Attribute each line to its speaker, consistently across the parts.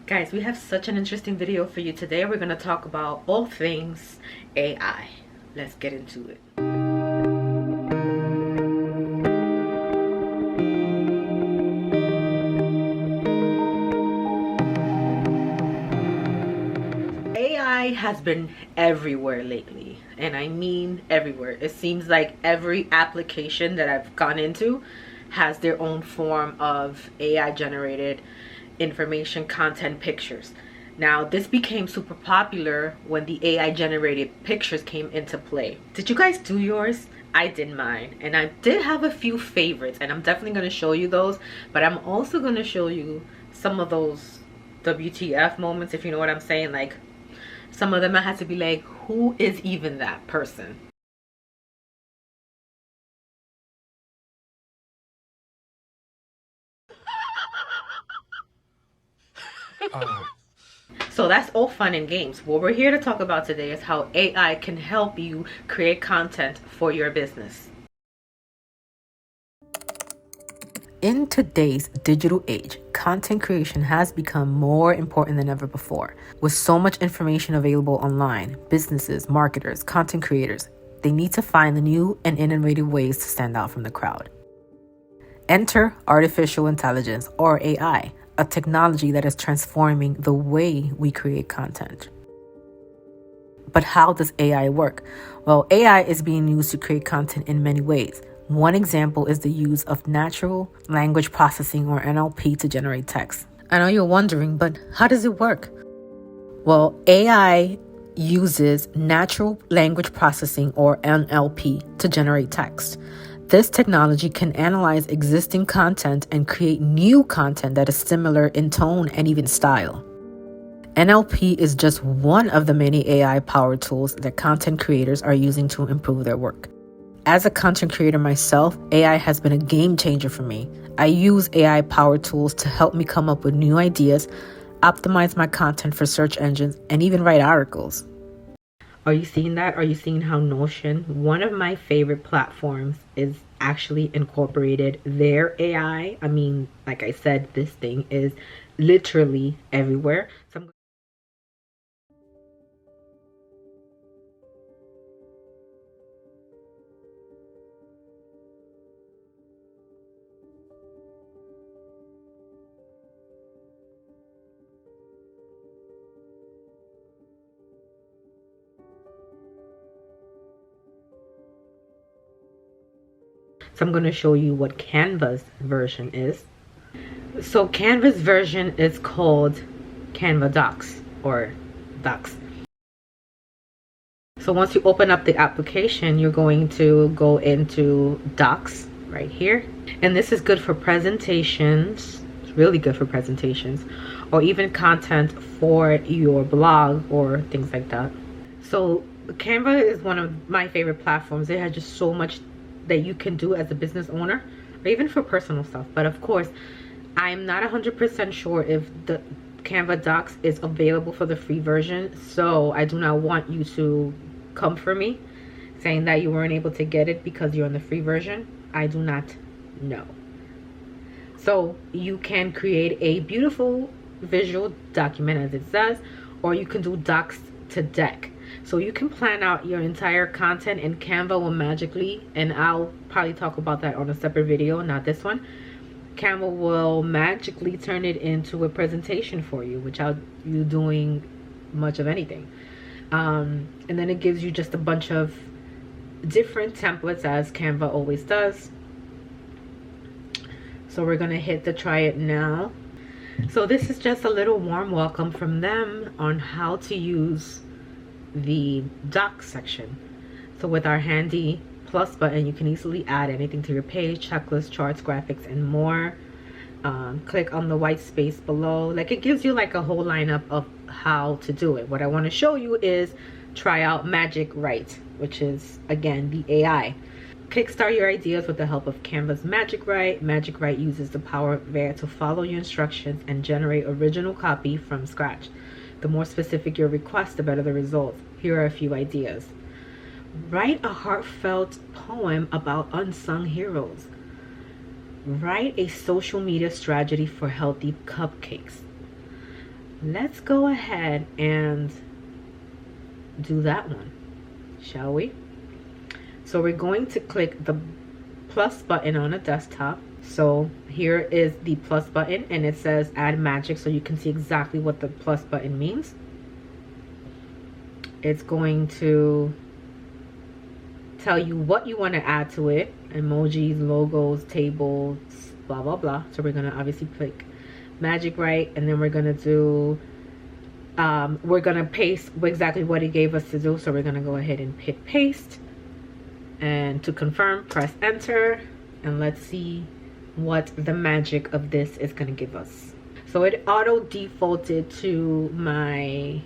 Speaker 1: Guys, we have such an interesting video for you today. We're going to talk about all things AI. Let's get into it. AI has been everywhere lately, and I mean everywhere. It seems like every application that I've gone into has their own form of AI generated information, content, pictures. Now, this became super popular when the AI generated pictures came into play. Did you guys do yours? I did mine, and I did have a few favorites, and I'm definitely going to show you those, but I'm also going to show you some of those WTF moments, if you know what I'm saying. Like, some of them I had to be like, who is even that person? So that's all fun and games. What we're here to talk about today is how AI can help you create content for your business. In today's digital age, content creation has become more important than ever before. With so much information available online, businesses, marketers, content creators, they need to find the new and innovative ways to stand out from the crowd. Enter artificial intelligence, or AI, a technology that is transforming the way we create content. But how does AI work? Well, AI is being used to create content in many ways. One example is the use of natural language processing, or NLP, to generate text. I know you're wondering, but how does it work? Well, AI uses natural language processing, or NLP, to generate text. This technology can analyze existing content and create new content that is similar in tone and even style. NLP is just one of the many AI-powered tools that content creators are using to improve their work. As a content creator myself, AI has been a game changer for me. I use AI-powered tools to help me come up with new ideas, optimize my content for search engines, and even write articles. Are you seeing that? Are you seeing how Notion, one of my favorite platforms, is actually incorporated their AI? I mean, like I said, this thing is literally everywhere. So I'm going to show you what Canva's version is. So Canva's version is called Canva Docs, or Docs. So once you open up the application, you're going to go into Docs right here. And this is good for presentations. It's really good for presentations, or even content for your blog or things like that. So Canva is one of my favorite platforms. It has just so much that you can do as a business owner, or even for personal stuff. But of course, I'm not 100% sure if the Canva Docs is available for the free version, so I do not want you to come for me saying that you weren't able to get it because you're on the free version. I do not know. So you can create a beautiful visual document, as it says, or you can do docs to deck. So you can plan out your entire content, and Canva will magically, and I'll probably talk about that on a separate video, not this one. Canva will magically turn it into a presentation for you without you doing much of anything. And then it gives you just a bunch of different templates, as Canva always does. So we're going to hit the try it now. So this is just a little warm welcome from them on how to use the docs section. So with our handy plus button, you can easily add anything to your page: checklists, charts, graphics, and more. Click on the white space below. Like, it gives you like a whole lineup of how to do it. What I want to show you is try out Magic Write, which is again the AI. Kickstart your ideas with the help of Canva's Magic Write. Magic Write uses the power of AI to follow your instructions and generate original copy from scratch. The more specific your request, the better the results. Here are a few ideas. Write a heartfelt poem about unsung heroes. Write a social media strategy for healthy cupcakes. let's go ahead and do that one, shall we? So we're going to click the plus button on a desktop. So here is the plus button and it says add magic, so you can see exactly what the plus button means. It's going to tell you what you want to add to it: emojis, logos, tables, blah blah blah. So we're going to obviously click magic, right? And then we're going to do we're going to paste exactly what it gave us to do. So we're going to go ahead and hit paste, and to confirm, press enter, and let's see what the magic of this is going to give us. So it auto defaulted to my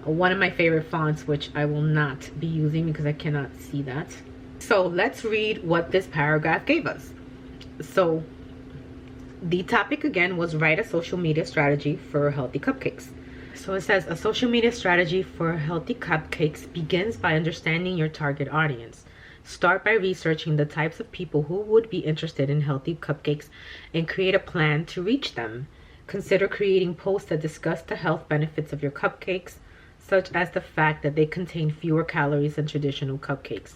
Speaker 1: one of my favorite fonts, which I will not be using because I cannot see that. So let's read what this paragraph gave us. So the topic again was write a social media strategy for healthy cupcakes. So it says a social media strategy for healthy cupcakes begins by understanding your target audience. Start by researching the types of people who would be interested in healthy cupcakes and create a plan to reach them. Consider creating posts that discuss the health benefits of your cupcakes, such as the fact that they contain fewer calories than traditional cupcakes.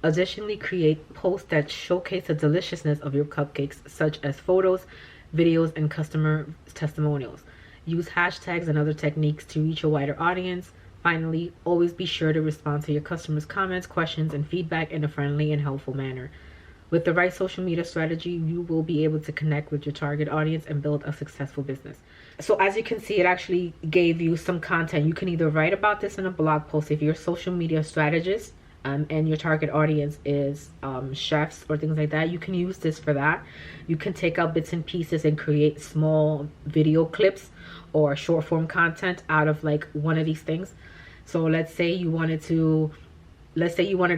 Speaker 1: Additionally, create posts that showcase the deliciousness of your cupcakes, such as photos, videos, and customer testimonials. Use hashtags and other techniques to reach a wider audience. Finally, always be sure to respond to your customers' comments, questions, and feedback in a friendly and helpful manner. With the right social media strategy, you will be able to connect with your target audience and build a successful business. So as you can see, it actually gave you some content. You can either write about this in a blog post if you're a social media strategist and your target audience is chefs or things like that. You can use this for that. You can take out bits and pieces and create small video clips or short form content out of like one of these things. So let's say you wanted to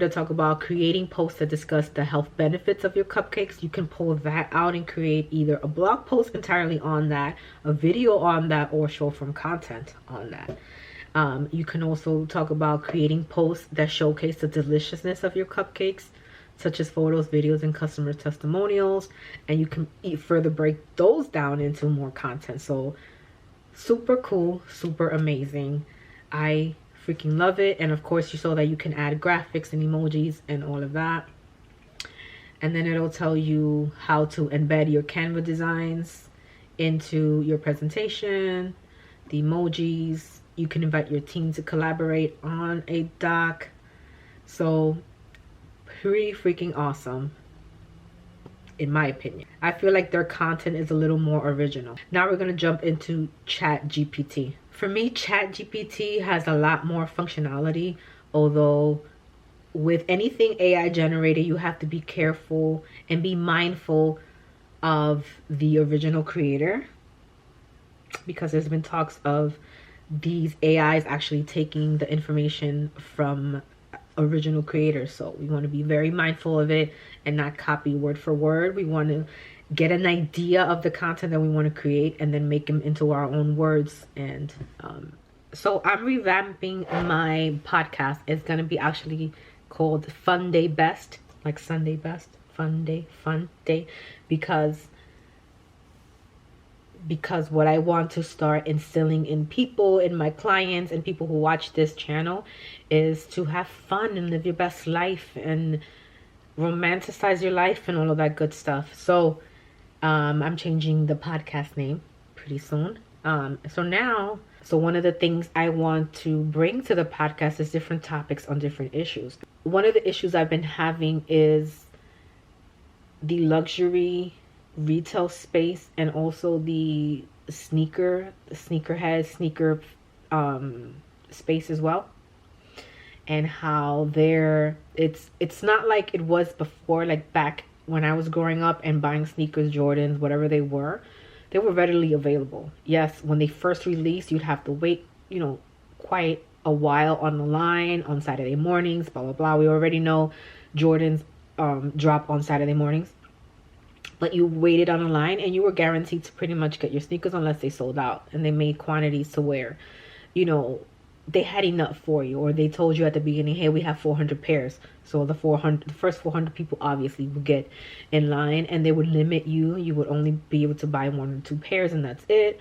Speaker 1: talk about creating posts that discuss the health benefits of your cupcakes. You can pull that out and create either a blog post entirely on that, a video on that, or short form content on that. You can also talk about creating posts that showcase the deliciousness of your cupcakes, such as photos, videos, and customer testimonials. And you can further break those down into more content. So super cool, super amazing. I freaking love it. And of course you saw that you can add graphics and emojis and all of that. And then it'll tell you how to embed your Canva designs into your presentation, the emojis. You can invite your team to collaborate on a doc. So pretty freaking awesome, in my opinion. I feel like their content is a little more original. Now we're going to jump into Chat GPT. For me, Chat GPT has a lot more functionality, although with anything AI generated, you have to be careful and be mindful of the original creator, because there's been talks of these AIs actually taking the information from original creators. So we want to be very mindful of it and not copy word for word. We want to get an idea of the content that we want to create and then make them into our own words. And so I'm revamping my podcast. It's going to be actually called Fun Day Best, like Sunday Best, fun day, because what I want to start instilling in people, in my clients and people who watch this channel, is to have fun and live your best life and romanticize your life and all of that good stuff. So I'm changing the podcast name pretty soon. So one of the things I want to bring to the podcast is different topics on different issues. One of the issues I've been having is the luxury retail space and also the sneaker space as well, and how it's not like it was before. Like back when I was growing up and buying sneakers, Jordans, whatever they were readily available. Yes, when they first released, you'd have to wait, quite a while on the line on Saturday mornings, blah blah blah. We already know Jordans drop on Saturday mornings. But you waited on a line and you were guaranteed to pretty much get your sneakers unless they sold out. And they made quantities to where, they had enough for you. Or they told you at the beginning, hey, we have 400 pairs. So the first 400 people obviously would get in line. And they would limit you. You would only be able to buy 1 or 2 pairs and that's it.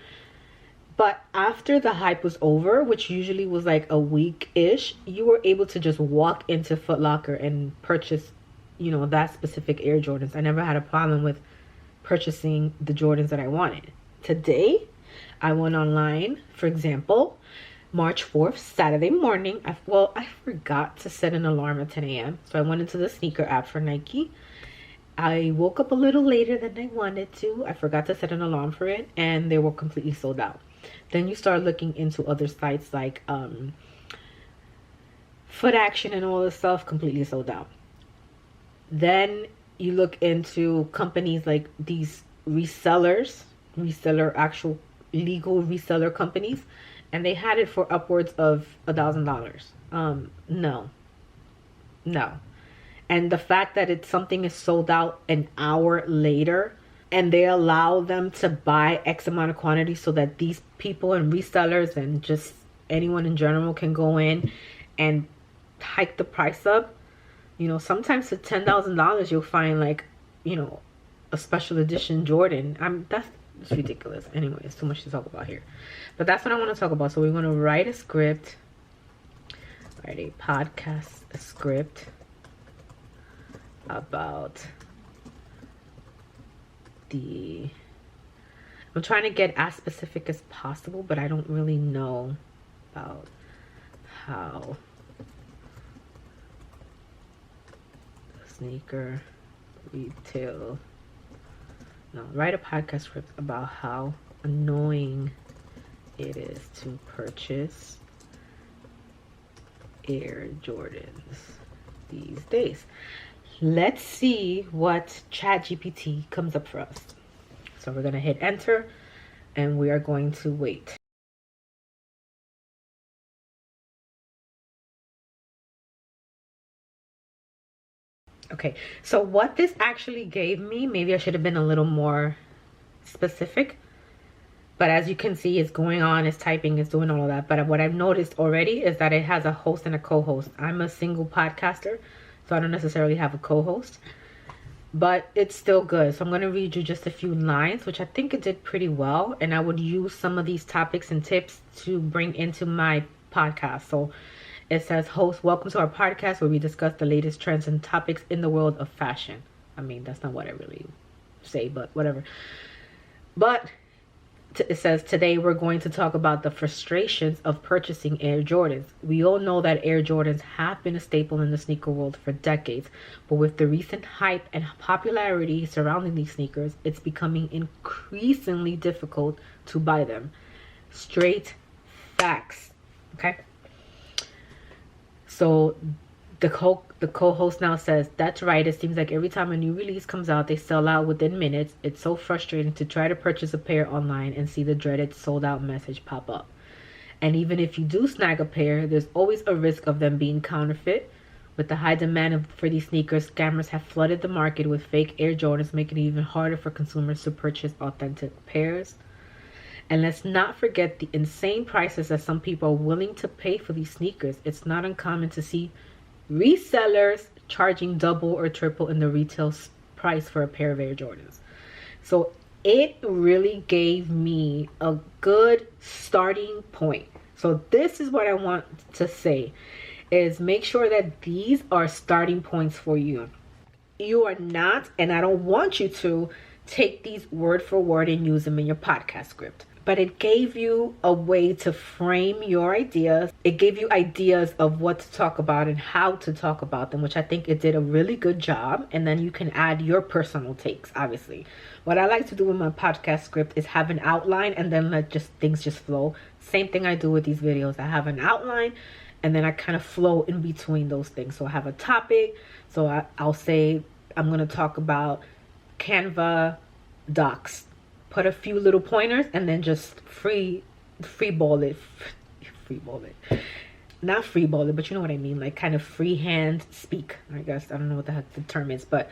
Speaker 1: But after the hype was over, which usually was like a week-ish, you were able to just walk into Foot Locker and purchase, that specific Air Jordans. I never had a problem with purchasing the Jordans that I wanted. Today, I went online, for example, March 4th, Saturday morning. I forgot to set an alarm at 10 a.m. So I went into the sneaker app for Nike. I woke up a little later than I wanted to. I forgot to set an alarm for it, and they were completely sold out. Then you start looking into other sites like Foot Action and all this stuff, completely sold out. Then you look into companies like these actual legal reseller companies, and they had it for upwards of $1,000. No. And the fact that something is sold out an hour later, and they allow them to buy X amount of quantity so that these people and resellers and just anyone in general can go in and hike the price up. Sometimes for $10,000 you'll find like, a special edition Jordan. That's ridiculous. Anyway, it's too much to talk about here. But that's what I want to talk about. So we're going to write a podcast script about I'm trying to get as specific as possible, but I don't really know about how sneaker retail. No, write a podcast script about how annoying it is to purchase Air Jordans these days. Let's see what ChatGPT comes up for us. So we're going to hit enter and we are going to wait. Okay, so what this actually gave me, maybe I should have been a little more specific. But as you can see, it's going on, it's typing, it's doing all of that. But what I've noticed already is that it has a host and a co-host. I'm a single podcaster, so I don't necessarily have a co-host. But it's still good. So I'm going to read you just a few lines, which I think it did pretty well. And I would use some of these topics and tips to bring into my podcast. So it says, host, welcome to our podcast where we discuss the latest trends and topics in the world of fashion. I mean, that's not what I really say, but whatever. But it says, today we're going to talk about the frustrations of purchasing Air Jordans. We all know that Air Jordans have been a staple in the sneaker world for decades, but with the recent hype and popularity surrounding these sneakers, it's becoming increasingly difficult to buy them. Straight facts. Okay? So the co-host now says, that's right, it seems like every time a new release comes out, they sell out within minutes. It's so frustrating to try to purchase a pair online and see the dreaded sold out message pop up. And even if you do snag a pair, there's always a risk of them being counterfeit. With the high demand for these sneakers, scammers have flooded the market with fake Air Jordans, making it even harder for consumers to purchase authentic pairs. And let's not forget the insane prices that some people are willing to pay for these sneakers. It's not uncommon to see resellers charging double or triple in the retail price for a pair of Air Jordans. So it really gave me a good starting point. So this is what I want to say, is make sure that these are starting points for you. You are not, and I don't want you to, take these word for word and use them in your podcast script. But it gave you a way to frame your ideas. It gave you ideas of what to talk about and how to talk about them, which I think it did a really good job. And then you can add your personal takes, obviously. What I like to do with my podcast script is have an outline and then let things just flow. Same thing I do with these videos. I have an outline and then I kind of flow in between those things. So I have a topic. So I'll say I'm going to talk about Canva docs. Put a few little pointers and then just freeball it. Not freeball it, but you know what I mean, like kind of freehand speak, I guess. I don't know what the heck the term is, but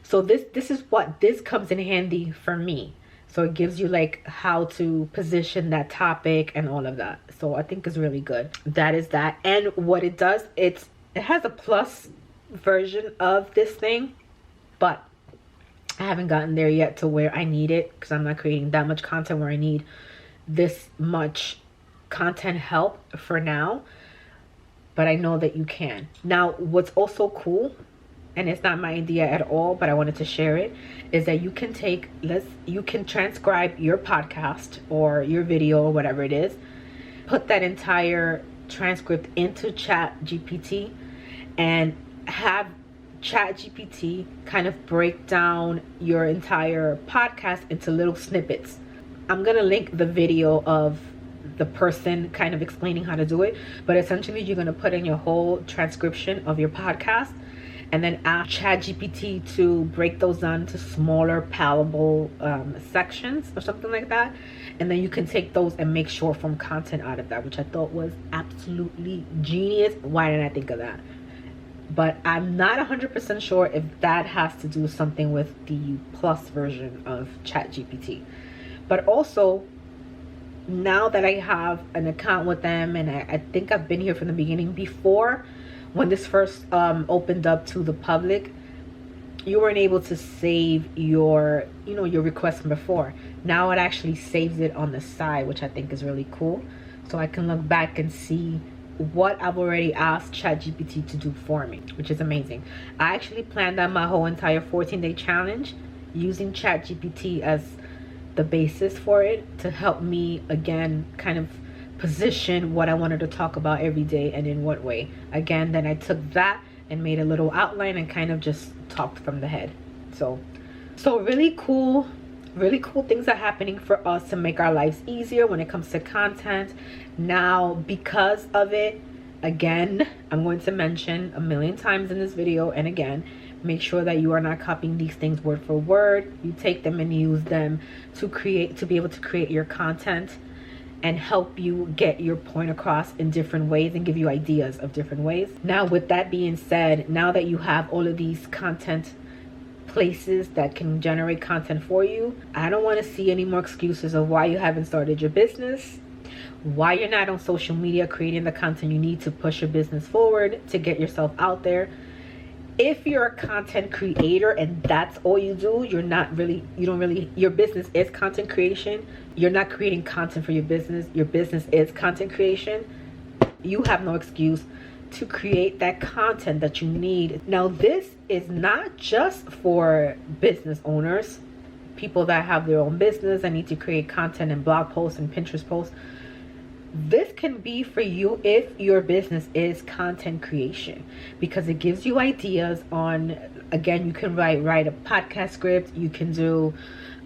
Speaker 1: so this is what this comes in handy for me. So it gives you like how to position that topic and all of that. So I think it's really good. That is that. And what it does, it has a plus version of this thing, but I haven't gotten there yet to where I need it, because I'm not creating that much content where I need this much content help for now, but I know that you can. Now, what's also cool, and it's not my idea at all, but I wanted to share it, is that you can you can transcribe your podcast or your video or whatever it is, put that entire transcript into Chat GPT, and have Chat GPT kind of break down your entire podcast into little snippets. I'm gonna link the video of the person kind of explaining how to do it, but essentially you're gonna put in your whole transcription of your podcast and then ask Chat GPT to break those down to smaller palatable sections or something like that, and then you can take those and make short form content out of that, which I thought was absolutely genius. Why didn't I think of that? But I'm not 100% sure if that has to do something with the plus version of ChatGPT. But also, now that I have an account with them, and I think I've been here from the beginning, before when this first opened up to the public, you weren't able to save your request from before. Now it actually saves it on the side, which I think is really cool. So I can look back and see what I've already asked ChatGPT to do for me, which is amazing. I actually planned out my whole entire 14-day challenge using ChatGPT as the basis for it to help me, again, kind of position what I wanted to talk about every day and in what way. Again, then I took that and made a little outline and kind of just talked from the head. So really cool things are happening for us to make our lives easier when it comes to content. Now, because of it, again, I'm going to mention a million times in this video, and again, make sure that you are not copying these things word for word. You take them and use them to be able to create your content and help you get your point across in different ways and give you ideas of different ways. Now, with that being said, now that you have all of these content places that can generate content for you, I don't want to see any more excuses of why you haven't started your business, why you're not on social media creating the content you need to push your business forward, to get yourself out there. If you're a content creator and that's all you do, your business is content creation. You're not creating content for your business is content creation. You have no excuse to create that content that you need. Now, this is not just for business owners, people that have their own business and need to create content and blog posts and Pinterest posts. This can be for you if your business is content creation, because it gives you ideas on, again, you can write a podcast script, you can do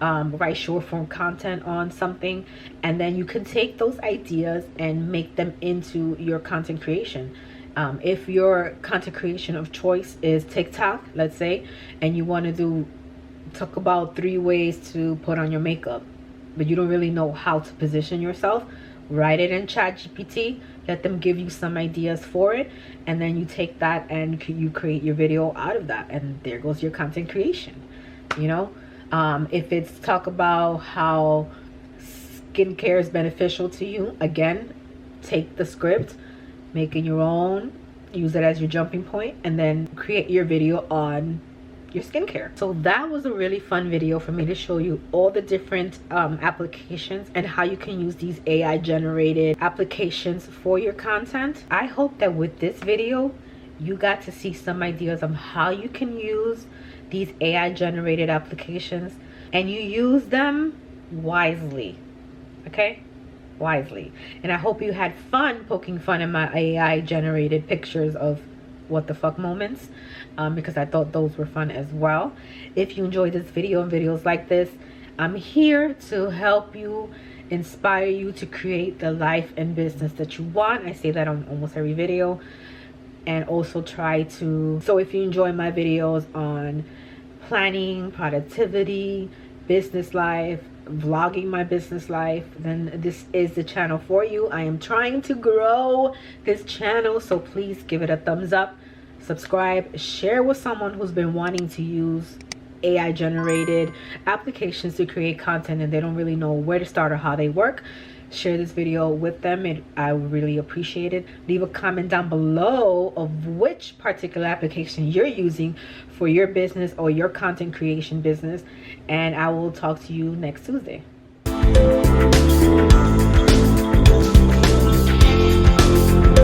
Speaker 1: write short form content on something, and then you can take those ideas and make them into your content creation. If your content creation of choice is TikTok, let's say, and you want to talk about 3 ways to put on your makeup, but you don't really know how to position yourself, write it in ChatGPT, let them give you some ideas for it, and then you take that and you create your video out of that, and there goes your content creation. If it's talk about how skincare is beneficial to you, again, take the script, make it your own, use it as your jumping point, and then create your video on your skincare. So that was a really fun video for me to show you all the different applications and how you can use these AI generated applications for your content. I hope that with this video you got to see some ideas on how you can use these AI generated applications, and you use them wisely. Okay, wisely. And I hope you had fun poking fun at my AI generated pictures of what the fuck moments, because I thought those were fun as well. If you enjoyed this video and videos like this, I'm here to help you, inspire you to create the life and business that you want. I say that on almost every video. And also so if you enjoy my videos on planning, productivity, business life, vlogging my business life, then this is the channel for you. I am trying to grow this channel, so please give it a thumbs up, subscribe, share with someone who's been wanting to use AI generated applications to create content and they don't really know where to start or how they work. Share this video with them. I would really appreciate it. Leave a comment down below of which particular application you're using for your business or your content creation business, and I will talk to you next Tuesday.